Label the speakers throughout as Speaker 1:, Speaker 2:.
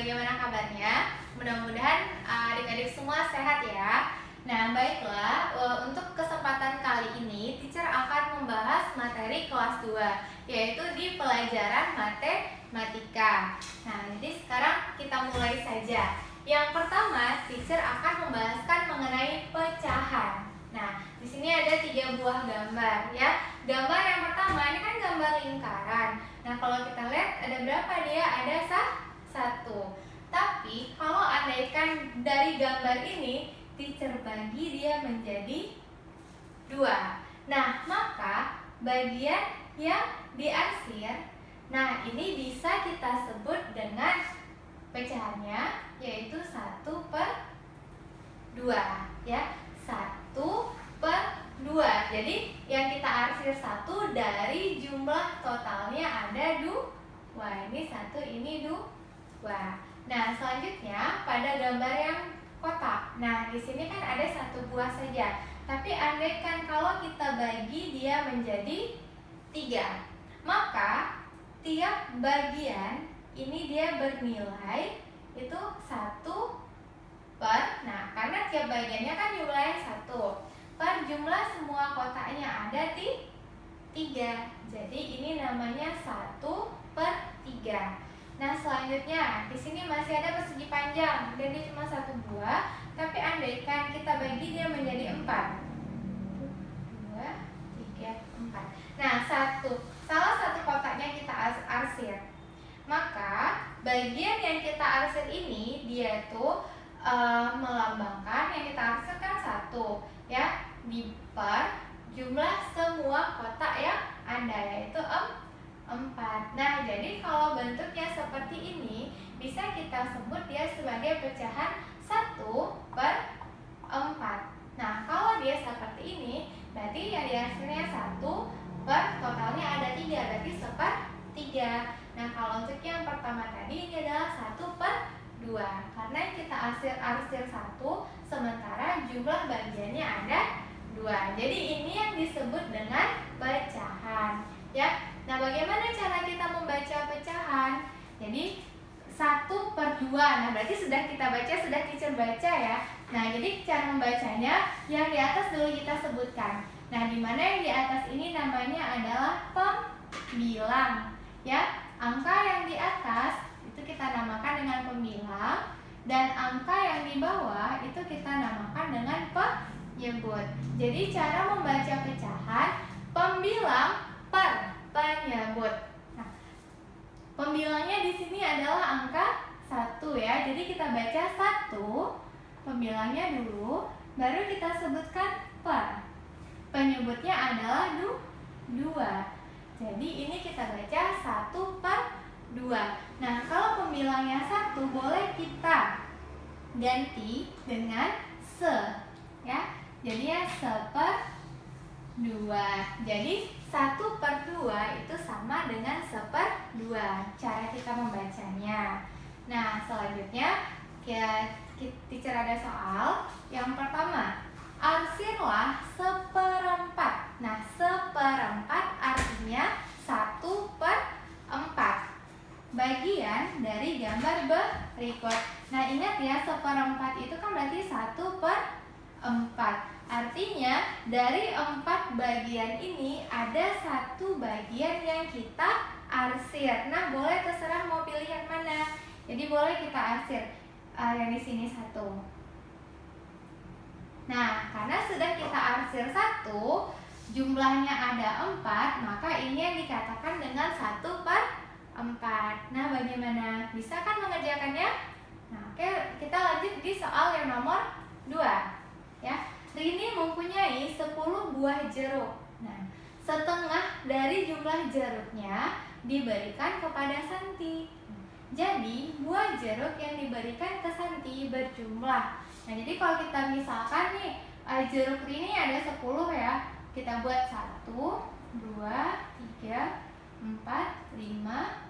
Speaker 1: bagaimana kabarnya? Mudah-mudahan adik-adik semua sehat ya. Nah, baiklah, untuk kesempatan kali ini teacher akan membahas materi kelas 2, yaitu di pelajaran matematika. Nah, jadi sekarang kita mulai saja. Yang pertama, teacher akan membahaskan mengenai pecahan. Nah, di sini ada 3 buah gambar ya. Gambar yang pertama ini kan gambar lingkaran. Nah, kalau kita lihat ada berapa dia? Ada 1. Tapi kalau andaikan dari gambar ini teacher bagi dia menjadi 2. Nah, maka bagian yang diarsir, nah ini bisa kita sebut dengan pecahannya yaitu 1/2 ya. 1/2. Jadi yang kita arsir 1 dari jumlah totalnya ada 2. Ini 1, ini 2. Nah, selanjutnya pada gambar yang kotak. Nah, di sini kan ada 1 buah saja. Tapi andaikan kalau kita bagi dia menjadi 3, maka tiap bagian ini dia bernilai itu 1 per, nah karena tiap bagiannya kan jumlahnya 1 per jumlah semua kotaknya ada 3. Jadi ini namanya 1/3. Nah, selanjutnya di sini masih ada persegi panjang dan dia cuma 1 buah, tapi andaikan kita bagi dia menjadi 4. 1, 2, 3, 4. Nah, salah satu kotaknya kita arsir. Maka bagian yang kita arsir ini dia tuh melambangkan yang kita arsir kan 1 ya, di per jumlah semua kotak yang ada yaitu 4. Nah, jadi kalau bentuknya seperti ini bisa kita sebut dia sebagai pecahan 1/4. Nah, kalau dia seperti ini berarti yang diarsirnya 1 per totalnya ada 3, berarti 1/3. Nah, kalau untuk yang pertama tadi ini adalah 1/2 karena kita arsir 1 sementara jumlah bagiannya ada 2. Jadi ini yang disebut dengan pecahan ya. Nah, bagaimana cara kita membaca pecahan? Jadi 1/2. Nah, berarti sudah kita baca, sudah teacher baca ya. Nah, jadi cara membacanya yang di atas dulu kita sebutkan. Nah, di mana yang di atas ini namanya adalah pembilang ya. Angka yang di atas itu kita namakan dengan pembilang dan angka yang di bawah itu kita namakan dengan penyebut. Jadi cara membaca pecahan pembilang per penyebut. Nah, pembilangnya di sini adalah angka 1 ya. Jadi kita baca 1 pembilangnya dulu, baru kita sebutkan per. Penyebutnya adalah 2. Jadi ini kita baca 1/2. Nah, kalau pembilangnya 1 boleh kita ganti dengan se ya. Jadinya 1/2. Jadi 1/2 itu sama dengan 1/2 cara kita membacanya. Nah, selanjutnya teacher ada soal. Yang pertama, arsirlah 1/4. Nah, 1/4 artinya 1/4 bagian dari gambar berikut. Nah, ingat ya, 1/4 itu kan berarti 1/4. Artinya dari 4 bagian ini ada 1 bagian yang kita arsir. Nah, boleh terserah mau pilih yang mana. Jadi boleh kita arsir yang di sini 1. Nah, karena sudah kita arsir 1, jumlahnya ada 4, maka ini yang dikatakan dengan 1/4. Nah, bagaimana? Bisa kan mengerjakannya? Nah, oke, kita lanjut di soal yang nomor 2 ya. Rini mempunyai 10 buah jeruk. Nah, setengah dari jumlah jeruknya diberikan kepada Santi. Jadi, buah jeruk yang diberikan ke Santi berjumlah. Nah, jadi kalau kita misalkan nih, jeruk Rini ada 10 ya. Kita buat 1, 2, 3, 4, 5,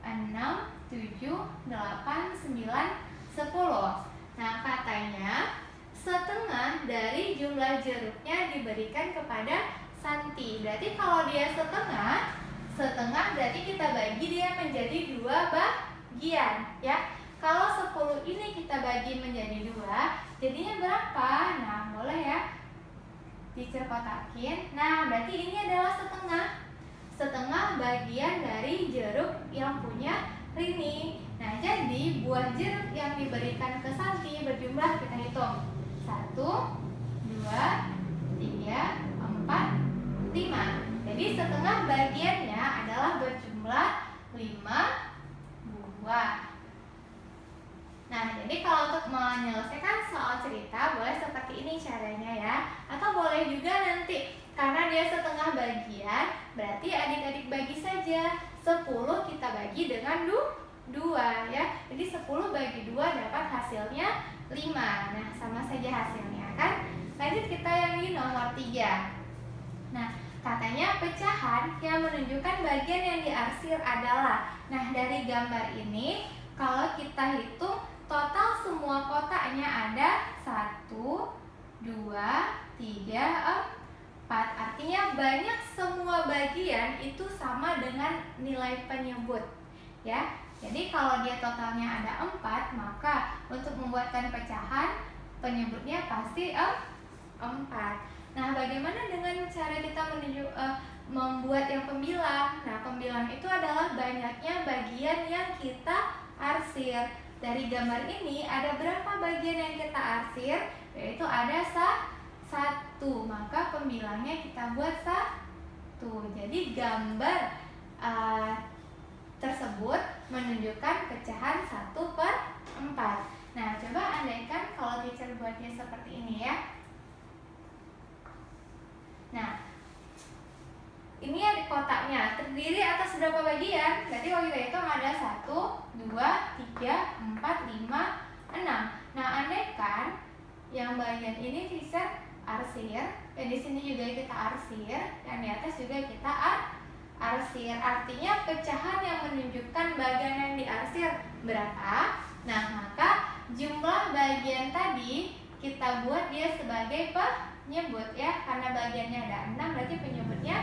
Speaker 1: 6, 7, 8, 9, 10. Nah, katanya setengah dari jumlah jeruknya diberikan kepada Santi. Berarti kalau dia setengah berarti kita bagi dia menjadi 2 bagian ya. kalau 10 ini kita bagi menjadi 2, jadinya berapa? Nah, boleh ya teacher kotakin. Nah, berarti ini adalah setengah. Setengah bagian dari jeruk yang punya Rini. Nah, jadi buah jeruk yang diberikan ke Santi berjumlah, kita hitung, 1, 2, 3, 4, 5. Jadi setengah bagiannya adalah berjumlah 5 buah. Nah, jadi kalau untuk menyelesaikan soal cerita boleh seperti ini caranya ya. Atau boleh juga nanti, karena dia setengah bagian, berarti adik-adik bagi saja. 10 kita bagi dengan 2 ya. Jadi 10 bagi 2 dapat hasilnya 5. Nah, sama saja hasilnya kan. Lanjut kita yang di nomor 3. Nah, katanya pecahan yang menunjukkan bagian yang diarsir adalah. Nah, dari gambar ini kalau kita hitung total semua kotaknya ada 1, 2, 3, 4. Artinya banyak semua bagian itu sama dengan nilai penyebut ya. Jadi kalau dia totalnya ada 4, maka untuk membuatkan pecahan penyebutnya pasti 4. Nah, bagaimana dengan cara kita membuat yang pembilang? Nah, pembilang itu adalah banyaknya bagian yang kita arsir. Dari gambar ini ada berapa bagian yang kita arsir? Yaitu ada 1. Maka pembilangnya kita buat 1. Jadi gambar tersebut menunjukkan pecahan 1/4. Nah, coba andaikan kalau teacher buatnya seperti ini ya. Nah, ini ada kotaknya, terdiri atas berapa bagian? Berarti kalau kita hitung ada 1, 2, 3, 4, 5, 6. Nah, andaikan yang bagian ini teacher arsir, dan di sini juga kita arsir, yang di atas juga kita arsir. Artinya pecahan yang menunjukkan bagian yang diarsir berapa? Nah, maka jumlah bagian tadi kita buat dia sebagai penyebut ya, karena bagiannya ada 6 berarti penyebutnya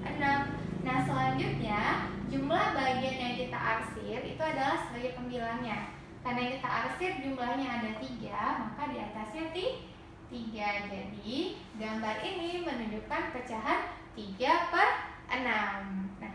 Speaker 1: 6. Nah, selanjutnya jumlah bagian yang kita arsir itu adalah sebagai pembilangnya. Karena yang kita arsir jumlahnya ada 3, maka di atasnya 3. Jadi gambar ini menunjukkan pecahan 3/6. Nah,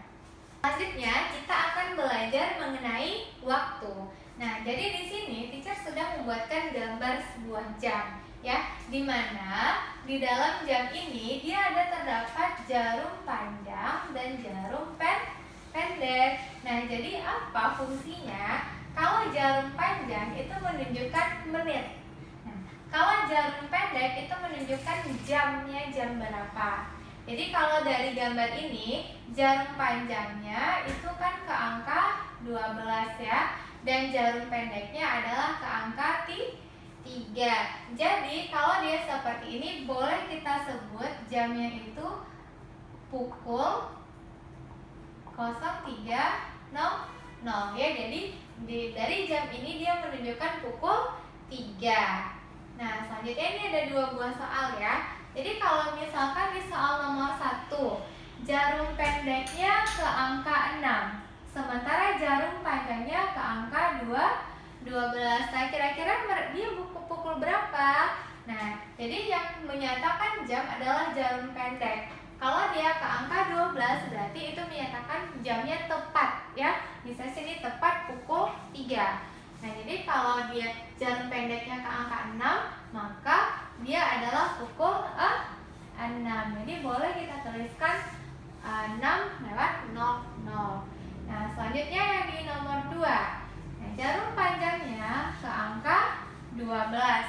Speaker 1: selanjutnya kita akan belajar mengenai waktu. Nah, jadi di sini teacher sudah membuatkan gambar sebuah jam ya, dimana di dalam jam ini dia ada terdapat jarum panjang dan jarum pendek. Nah, jadi apa fungsinya? Kalau jarum panjang itu menunjukkan menit. Nah, kalau jarum pendek itu menunjukkan jamnya, jam berapa. Jadi kalau dari gambar ini jarum panjangnya itu kan ke angka 12 ya, dan jarum pendeknya adalah ke angka 3. Jadi kalau dia seperti ini boleh kita sebut jamnya itu pukul 03.00 ya. Jadi dari jam ini dia menunjukkan pukul 3. Nah, selanjutnya ini ada 2 buah soal ya. Jadi kalau misalkan di soal nomor 1 jarum pendeknya ke angka 6, sementara jarum panjangnya ke angka 12. Nah, kira-kira dia pukul berapa? Nah, jadi yang menyatakan jam adalah jarum pendek. Kalau dia ke angka 12 berarti itu menyatakan jamnya tepat ya. Bisa sini tepat pukul 3. Nah, jadi kalau dia jarum pendeknya ke angka 6, maka dia adalah pukul 6. Jadi boleh kita tuliskan 6/00. Nah, selanjutnya yang di nomor 2. Nah, jarum panjangnya ke angka 12,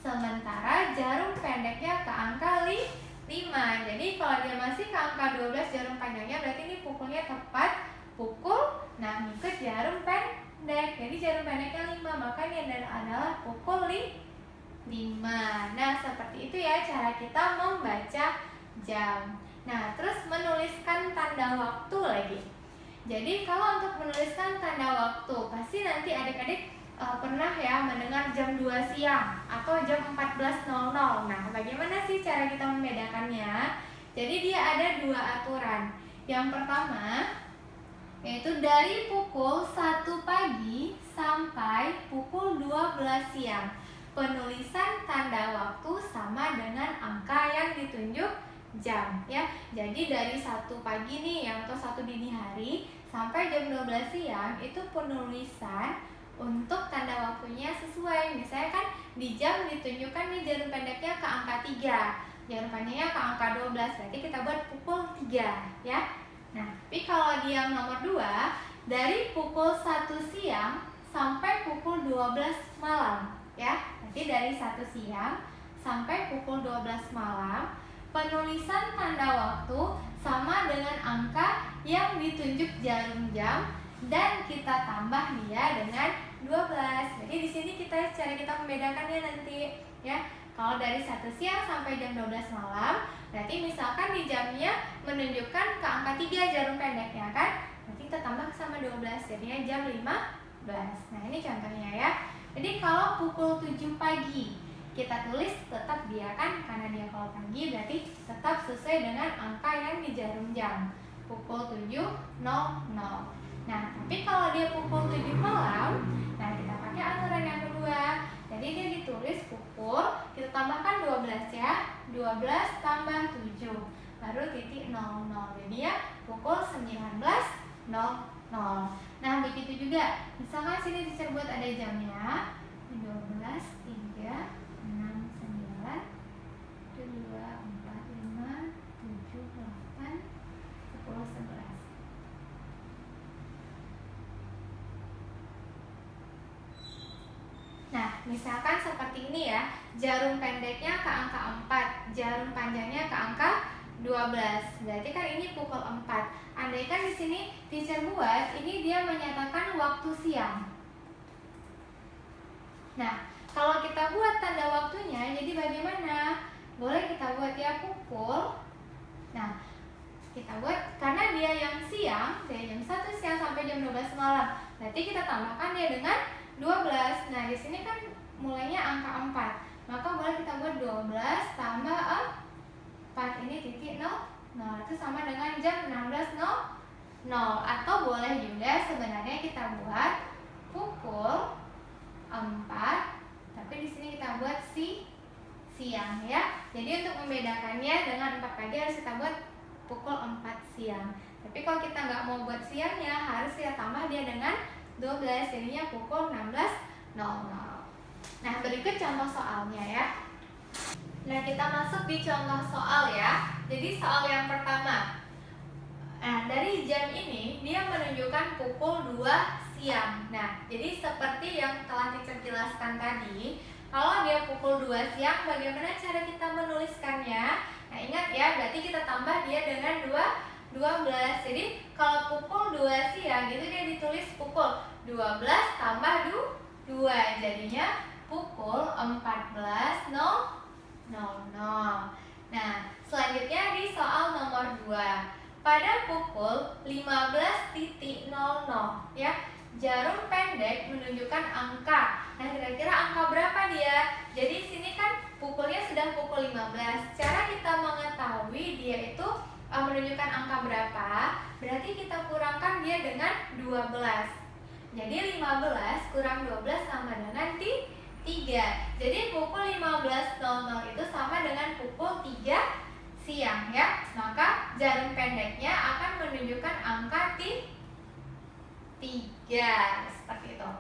Speaker 1: sementara jarum pendeknya ke angka 5. Jadi kalau dia masih ke angka 12 jarum panjangnya berarti ini pukulnya tepat pukul, nah ikut jarum pendek. Jadi jarum pendeknya 5, maka ini adalah pukul 5. Nah, seperti itu ya cara kita membaca jam. Nah, terus menuliskan tanda waktu lagi. Jadi kalau untuk menuliskan tanda waktu, pasti nanti adik-adik pernah ya mendengar jam 2 siang atau jam 14.00. Nah, bagaimana sih cara kita membedakannya? Jadi dia ada 2 aturan. Yang pertama yaitu dari pukul 1 pagi sampai pukul 12 siang. Penulisan tanda waktu sama dengan angka yang ditunjuk jam ya. Jadi dari 1 pagi nih atau 1 dini hari sampai jam 12 siang itu penulisan untuk tanda waktunya sesuai. Misalnya kan di jam ditunjukkan nih jarum pendeknya ke angka 3, jarum panjangnya ke angka 12, berarti kita buat pukul 3 ya. Nah, tapi kalau di yang nomor 2, dari pukul 1 siang sampai pukul 12 malam ya. Berarti dari 1 siang sampai pukul 12 malam, penulisan tanda waktu sama dengan angka yang ditunjuk jarum jam dan kita tambah dia dengan 12. Jadi di sini cara kita membedakannya nanti ya. Kalau dari 1 siang sampai jam 12 malam, berarti misalkan di jamnya menunjukkan ke angka 3 jarum pendeknya kan? Berarti kita tambah sama 12, jadinya jam 15. Nah, ini contohnya ya. Jadi kalau pukul 7 pagi, kita tulis tetap dia kan, karena dia kalau pagi berarti tetap sesuai dengan angka yang di jarum jam. Pukul 7.00. Nah, tapi kalau dia pukul 7 malam, nah kita pakai aturan yang kedua. Jadi dia ditulis pukul, kita tambahkan 12 ya. 12 tambah 7, baru titik 00. Jadi ya pukul 19.00. Nah, begitu juga. Misalkan sini teacher buat ada jamnya 12, 3, 6, 9, 2, 4, 5, 7, 8, 10, 11. Nah, misalkan seperti ini ya, jarum pendeknya ke angka 4, jarum panjangnya ke angka 12. Berarti kan ini pukul 4. Andaikan di sini teacher buat, ini dia menyatakan waktu siang. Nah, kalau kita buat tanda waktunya, jadi bagaimana? Boleh kita buat ya pukul. Nah, kita buat karena dia yang siang, dari jam 1 siang sampai jam 12 malam. Berarti kita tambahkan dia dengan 12. Nah, di sini kan mulainya angka 4. Maka boleh kita buat 12 tambah 4 ini titik 0. Itu sama dengan jam 16.00. Atau boleh juga sebenarnya kita buat pukul 4, tapi di sini kita buat siang ya. Jadi untuk membedakannya dengan 4 pagi harus kita buat pukul 4 siang. Tapi kalau kita nggak mau buat siangnya, harus kita tambah dia dengan 12, jadinya pukul 16.00. Nah, berikut contoh soalnya ya. Nah, kita masuk di contoh soal ya. Jadi soal yang pertama, nah dari jam ini dia menunjukkan pukul 2 siang. Nah, jadi seperti yang telah teacher jelaskan tadi, kalau dia pukul 2 siang, bagaimana cara kita menuliskannya? Nah, ingat ya, berarti kita tambah dia dengan 12. Jadi kalau pukul 2 siang itu dia ditulis pukul 12 tambah 2, jadinya pukul 14.00. Nah, selanjutnya di soal nomor 2. Pada pukul 15.00 ya, jarum pendek menunjukkan angka. Nah, kira-kira angka berapa dia? Jadi sini kan pukulnya sudah pukul 15. Cara kita mengetahui dia itu menunjukkan angka berapa? Berarti kita kurangkan dia dengan 12. Jadi 15 kurang 12 sama dengan 3. Jadi pukul 15.00 itu sama dengan pukul 3 siang ya. Maka jarum pendeknya akan menunjukkan angka 3. Seperti itu.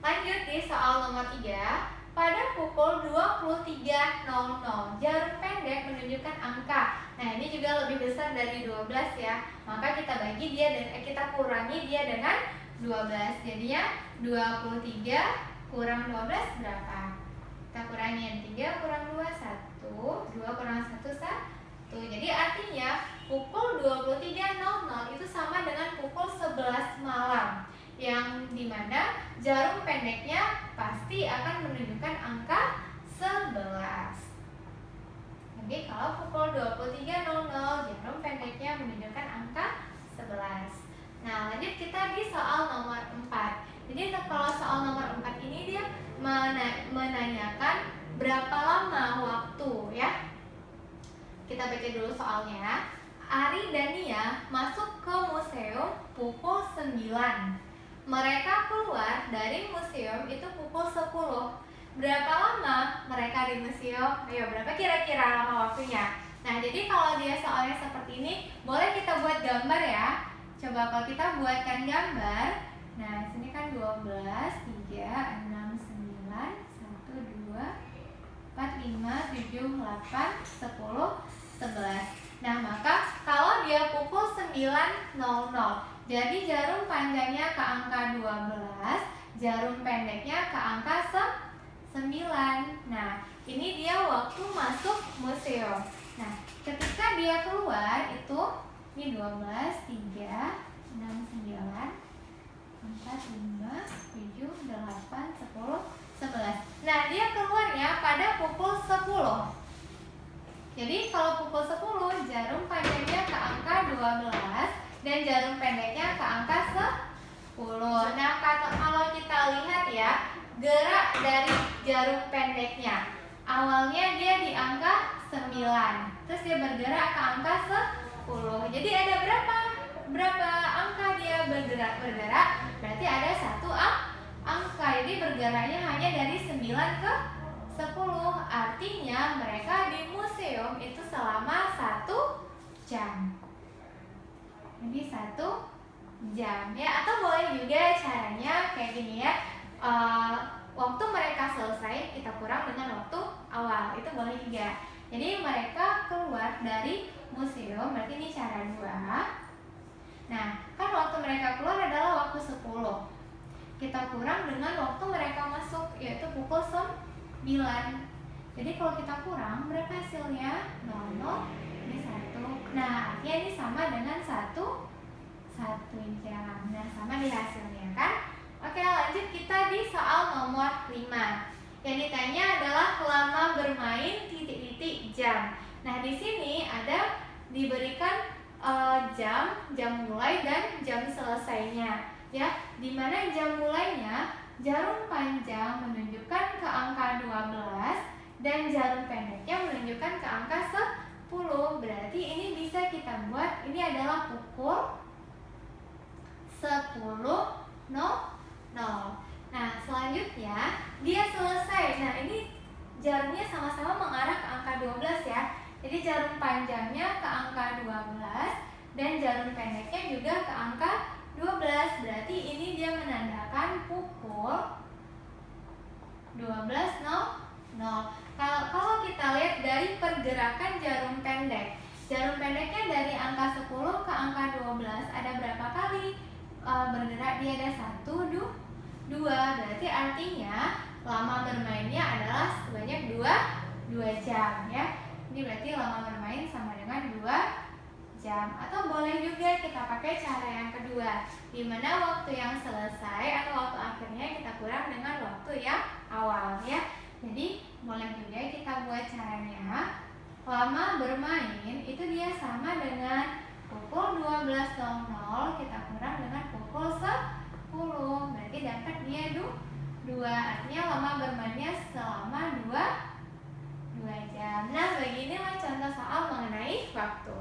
Speaker 1: Lanjut di soal nomor 3. Pada pukul 23.00 jarum pendek menunjukkan angka. Nah, ini juga lebih besar dari 12 ya. Maka kita bagi dia dan kita kurangi dia dengan 12. Jadinya 23 kurang 12 berapa? Kita kurangin 3 kurang 2 1, 2 kurang 1 1. Jadi artinya pukul 23.00 itu sama dengan pukul 11 malam. Yang dimana jarum pendeknya pasti akan menunjukkan angka 11. Jadi kalau pukul 23.00 jarum pendeknya menunjukkan angka 11. Nah, lanjut kita di soal nomor 4. Jadi kalau soal nomor 4 ini dia menanyakan berapa lama waktu ya. Kita baca dulu soalnya. Ari dan Nia masuk ke museum pukul 9. mereka keluar dari museum itu pukul 10. Berapa lama mereka di museum? Ayo, berapa kira-kira lama waktunya? Nah, jadi kalau dia soalnya seperti ini, boleh kita buat gambar ya. Coba kalau kita buatkan gambar. Nah, sini kan 12, 3, 6, 9, 1, 2, 4, 5, 7, 8, 10, 11. Nah, maka kalau dia pukul 9.00, jadi jarum panjangnya ke angka 12, jarum pendeknya ke angka 9. Nah, ini dia waktu masuk museum. Nah, ketika dia keluar itu ini 12, 3, 6, 9, 4, 5, 7, 8, 10, 11. Nah, dia keluarnya pada pukul 10. Jadi kalau pukul 10, jarum panjangnya ke angka 12 dan jarum pendeknya ke angka 10. Nah, kalau kita lihat ya, gerak dari jarum pendeknya, awalnya dia di angka 9, terus dia bergerak ke angka 10. Jadi ada berapa angka dia bergerak? Berarti ada 1 angka. Jadi bergeraknya hanya dari 9 ke 10. Artinya mereka di museum itu selama 1 jam. Jadi 1 jam ya. Atau boleh juga caranya kayak gini ya. Waktu mereka selesai kita kurang dengan waktu awal, itu boleh juga. Jadi mereka keluar dari museum, berarti ini cara 2. Nah, kan waktu mereka keluar adalah waktu 10. Kita kurang dengan waktu mereka masuk, yaitu pukul 9. Jadi kalau kita kurang, berapa hasilnya? 00, ini 1. Nah, artinya ini sama dengan 1 jam. Nah, sama di hasilnya kan? Oke, lanjut kita di soal nomor 5. Yang ditanya adalah lama bermain ... jam. Nah, di sini ada diberikan jam mulai dan jam selesainya. Ya, di mana jam mulainya jarum panjang menunjukkan ke angka 12 dan jarum pendeknya menunjukkan ke angka 10. Berarti ini bisa kita buat, ini adalah pukul 10.00. Nah, selanjutnya dia selesai. Nah, ini jarumnya sama-sama mengarah ke angka 12 ya. Jadi jarum panjangnya ke angka 12 dan jarum pendeknya juga ke angka 12. Berarti ini dia menandakan pukul 12.00. Kalau kita lihat dari pergerakan jarum pendeknya dari angka 10 ke angka 12 ada berapa kali bergerak? Dia ada 1, 2. Berarti artinya lama bermainnya adalah sebanyak 2 jam ya. Ini berarti lama bermain sama dengan 2 jam. Atau boleh juga kita pakai cara yang kedua, di mana waktu yang selesai atau waktu akhirnya kita kurang dengan waktu yang awal ya. Jadi boleh juga kita buat caranya, lama bermain itu dia sama dengan pukul 12.00 kita kurang dengan pukul 10. Berarti dapat dia 2. Artinya lama bermainnya selama 2 jam. Nah, beginilah contoh soal mengenai waktu.